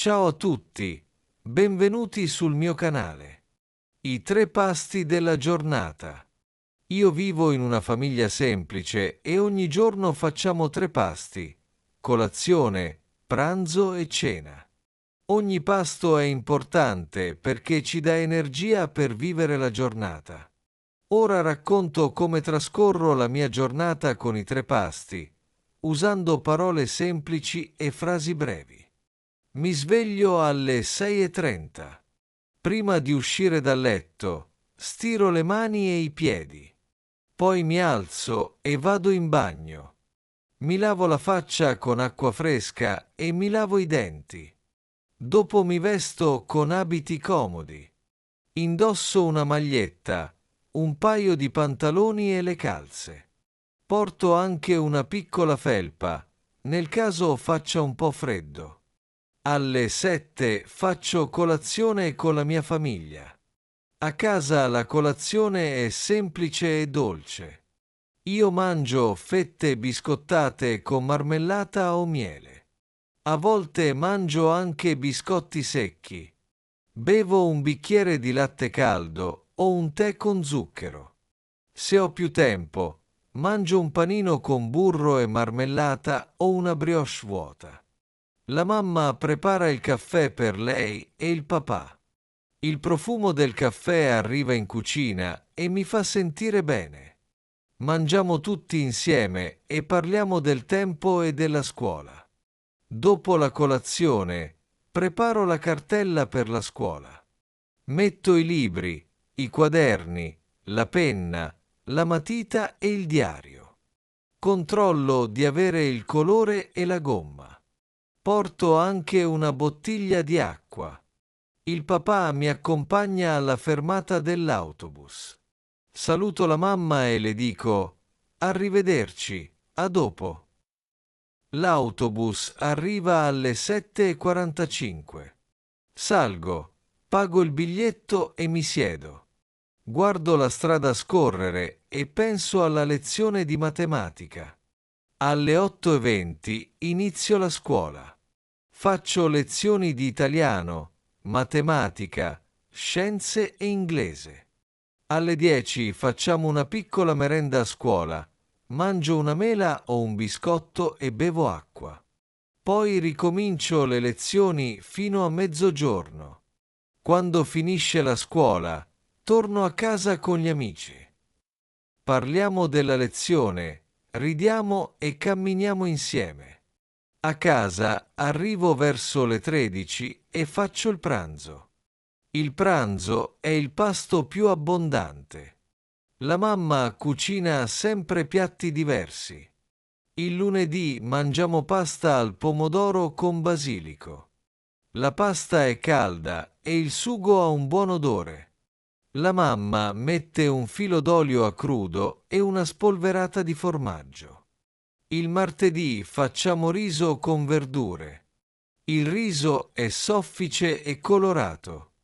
Ciao a tutti, benvenuti sul mio canale. I tre pasti della giornata. Io vivo in una famiglia semplice e ogni giorno facciamo tre pasti: colazione, pranzo e cena. Ogni pasto è importante perché ci dà energia per vivere la giornata. Ora racconto come trascorro la mia giornata con i tre pasti, usando parole semplici e frasi brevi. Mi sveglio alle 6:30. Prima di uscire dal letto, stiro le mani e i piedi. Poi mi alzo e vado in bagno. Mi lavo la faccia con acqua fresca e mi lavo i denti. Dopo mi vesto con abiti comodi. Indosso una maglietta, un paio di pantaloni e le calze. Porto anche una piccola felpa, nel caso faccia un po' freddo. Alle 7 faccio colazione con la mia famiglia. A casa la colazione è semplice e dolce. Io mangio fette biscottate con marmellata o miele. A volte mangio anche biscotti secchi. Bevo un bicchiere di latte caldo o un tè con zucchero. Se ho più tempo, mangio un panino con burro e marmellata o una brioche vuota. La mamma prepara il caffè per lei e il papà. Il profumo del caffè arriva in cucina e mi fa sentire bene. Mangiamo tutti insieme e parliamo del tempo e della scuola. Dopo la colazione, preparo la cartella per la scuola. Metto i libri, i quaderni, la penna, la matita e il diario. Controllo di avere il colore e la gomma. Porto anche una bottiglia di acqua. Il papà mi accompagna alla fermata dell'autobus. Saluto la mamma e le dico: arrivederci, a dopo. L'autobus arriva alle 7:45. Salgo, pago il biglietto e mi siedo. Guardo la strada scorrere e penso alla lezione di matematica. Alle 8:20 inizio la scuola. Faccio lezioni di italiano, matematica, scienze e inglese. Alle 10 facciamo una piccola merenda a scuola. Mangio una mela o un biscotto e bevo acqua. Poi ricomincio le lezioni fino a mezzogiorno. Quando finisce la scuola, torno a casa con gli amici. Parliamo della lezione, ridiamo e camminiamo insieme. A casa arrivo verso le 13 e faccio il pranzo. Il pranzo è il pasto più abbondante. La mamma cucina sempre piatti diversi. Il lunedì mangiamo pasta al pomodoro con basilico. La pasta è calda e il sugo ha un buon odore. La mamma mette un filo d'olio a crudo e una spolverata di formaggio. Il martedì facciamo riso con verdure. Il riso è soffice e colorato.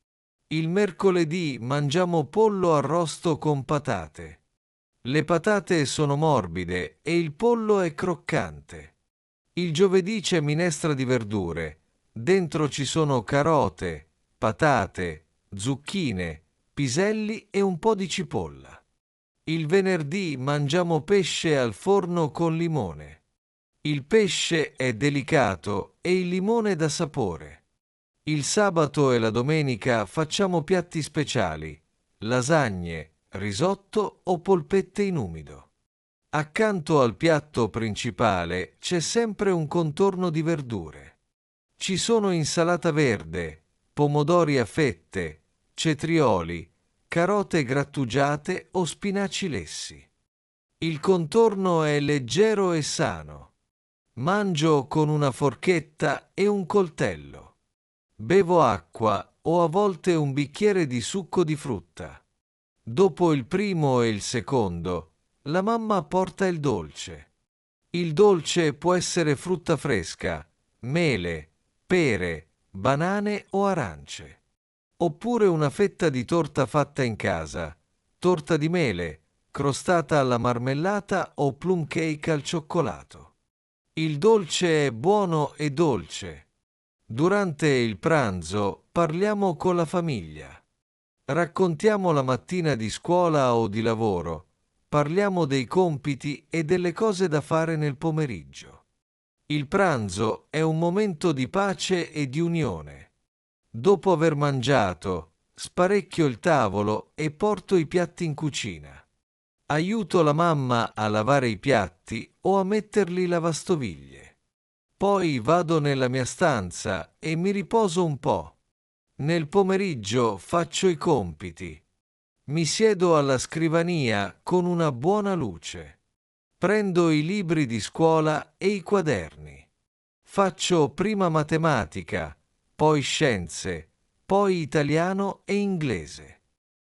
Il mercoledì mangiamo pollo arrosto con patate. Le patate sono morbide e il pollo è croccante. Il giovedì c'è minestra di verdure. Dentro ci sono carote, patate, zucchine, piselli e un po' di cipolla. Il venerdì mangiamo pesce al forno con limone. Il pesce è delicato e il limone dà sapore. Il sabato e la domenica facciamo piatti speciali: lasagne, risotto o polpette in umido. Accanto al piatto principale c'è sempre un contorno di verdure. Ci sono insalata verde, pomodori a fette, cetrioli, carote grattugiate o spinaci lessi. Il contorno è leggero e sano. Mangio con una forchetta e un coltello. Bevo acqua o a volte un bicchiere di succo di frutta. Dopo il primo e il secondo, la mamma porta il dolce. Il dolce può essere frutta fresca, mele, pere, banane o arance. Oppure una fetta di torta fatta in casa, torta di mele, crostata alla marmellata o plum cake al cioccolato. Il dolce è buono e dolce. Durante il pranzo parliamo con la famiglia. Raccontiamo la mattina di scuola o di lavoro. Parliamo dei compiti e delle cose da fare nel pomeriggio. Il pranzo è un momento di pace e di unione. Dopo aver mangiato, sparecchio il tavolo e porto i piatti in cucina. Aiuto la mamma a lavare i piatti o a metterli in lavastoviglie. Poi vado nella mia stanza e mi riposo un po'. Nel pomeriggio faccio i compiti. Mi siedo alla scrivania con una buona luce. Prendo i libri di scuola e i quaderni. Faccio prima matematica, poi scienze, poi italiano e inglese.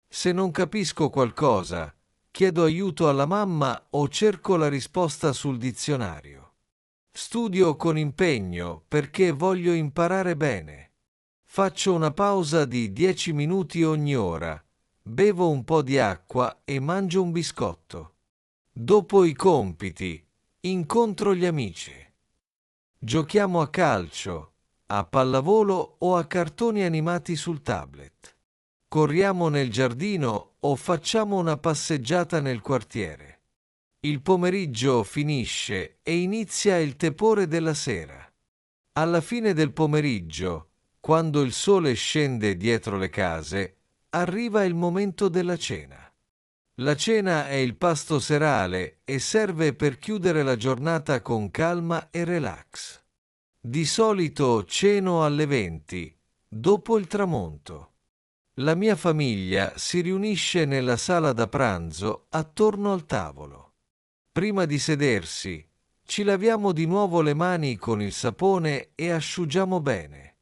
Se non capisco qualcosa, chiedo aiuto alla mamma o cerco la risposta sul dizionario. Studio con impegno perché voglio imparare bene. Faccio una pausa di 10 minuti ogni ora, bevo un po' di acqua e mangio un biscotto. Dopo i compiti, incontro gli amici. Giochiamo a calcio, a pallavolo o a cartoni animati sul tablet. Corriamo nel giardino o facciamo una passeggiata nel quartiere. Il pomeriggio finisce e inizia il tepore della sera. Alla fine del pomeriggio, quando il sole scende dietro le case, arriva il momento della cena. La cena è il pasto serale e serve per chiudere la giornata con calma e relax. Di solito ceno alle 20, dopo il tramonto. La mia famiglia si riunisce nella sala da pranzo attorno al tavolo. Prima di sedersi, ci laviamo di nuovo le mani con il sapone e asciughiamo bene.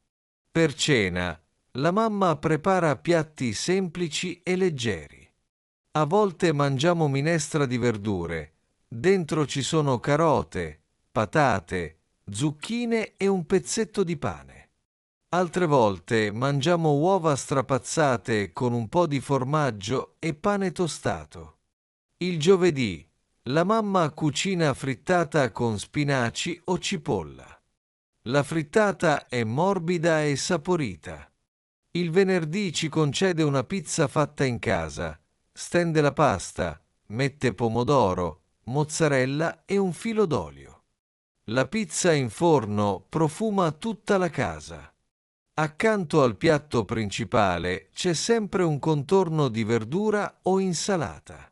Per cena, la mamma prepara piatti semplici e leggeri. A volte mangiamo minestra di verdure. Dentro ci sono carote, patate, zucchine e un pezzetto di pane. Altre volte mangiamo uova strapazzate con un po' di formaggio e pane tostato. Il giovedì, la mamma cucina frittata con spinaci o cipolla. La frittata è morbida e saporita. Il venerdì ci concede una pizza fatta in casa, stende la pasta, mette pomodoro, mozzarella e un filo d'olio. La pizza in forno profuma tutta la casa. Accanto al piatto principale c'è sempre un contorno di verdura o insalata.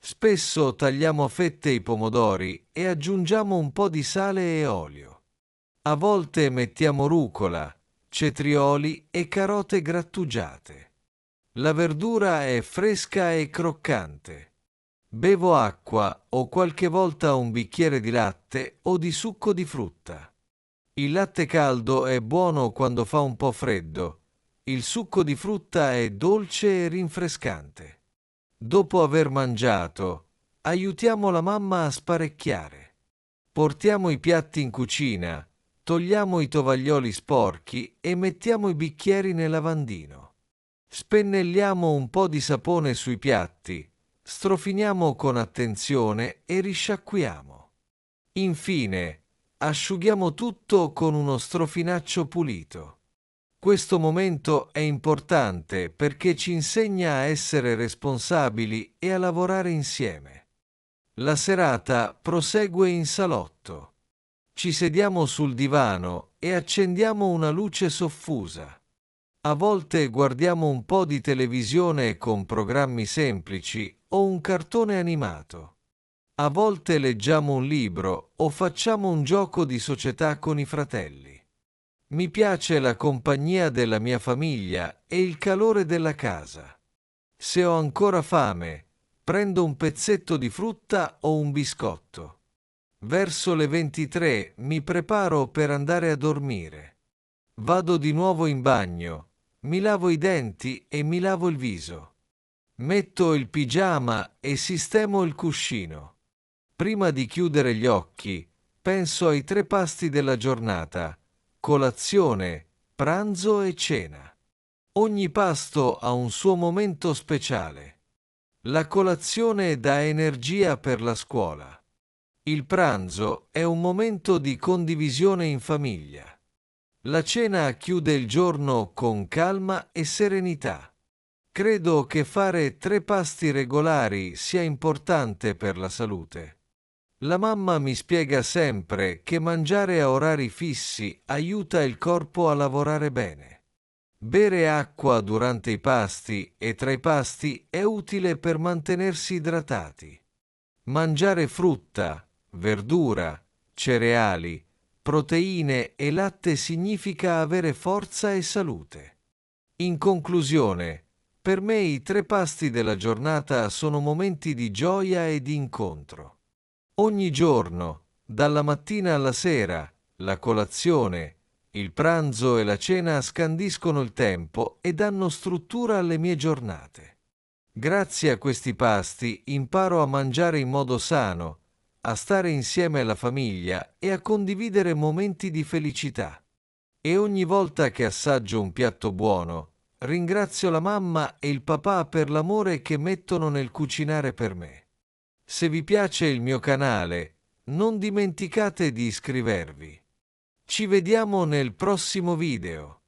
Spesso tagliamo a fette i pomodori e aggiungiamo un po' di sale e olio. A volte mettiamo rucola, cetrioli e carote grattugiate. La verdura è fresca e croccante. Bevo acqua o qualche volta un bicchiere di latte o di succo di frutta. Il latte caldo è buono quando fa un po' freddo. Il succo di frutta è dolce e rinfrescante. Dopo aver mangiato, aiutiamo la mamma a sparecchiare. Portiamo i piatti in cucina, togliamo i tovaglioli sporchi e mettiamo i bicchieri nel lavandino. Spennelliamo un po' di sapone sui piatti, strofiniamo con attenzione e risciacquiamo. Infine, asciughiamo tutto con uno strofinaccio pulito. Questo momento è importante perché ci insegna a essere responsabili e a lavorare insieme. La serata prosegue in salotto. Ci sediamo sul divano e accendiamo una luce soffusa. A volte guardiamo un po' di televisione con programmi semplici o un cartone animato. A volte leggiamo un libro o facciamo un gioco di società con i fratelli. Mi piace la compagnia della mia famiglia e il calore della casa. Se ho ancora fame, prendo un pezzetto di frutta o un biscotto. Verso le 23 mi preparo per andare a dormire. Vado di nuovo in bagno, mi lavo i denti e mi lavo il viso. Metto il pigiama e sistemo il cuscino. Prima di chiudere gli occhi, penso ai 3 pasti della giornata: colazione, pranzo e cena. Ogni pasto ha un suo momento speciale. La colazione dà energia per la scuola. Il pranzo è un momento di condivisione in famiglia. La cena chiude il giorno con calma e serenità. Credo che fare 3 pasti regolari sia importante per la salute. La mamma mi spiega sempre che mangiare a orari fissi aiuta il corpo a lavorare bene. Bere acqua durante i pasti e tra i pasti è utile per mantenersi idratati. Mangiare frutta, verdura, cereali, proteine e latte significa avere forza e salute. In conclusione, per me i 3 pasti della giornata sono momenti di gioia e di incontro. Ogni giorno, dalla mattina alla sera, la colazione, il pranzo e la cena scandiscono il tempo e danno struttura alle mie giornate. Grazie a questi pasti imparo a mangiare in modo sano, a stare insieme alla famiglia e a condividere momenti di felicità. E ogni volta che assaggio un piatto buono, ringrazio la mamma e il papà per l'amore che mettono nel cucinare per me. Se vi piace il mio canale, non dimenticate di iscrivervi. Ci vediamo nel prossimo video.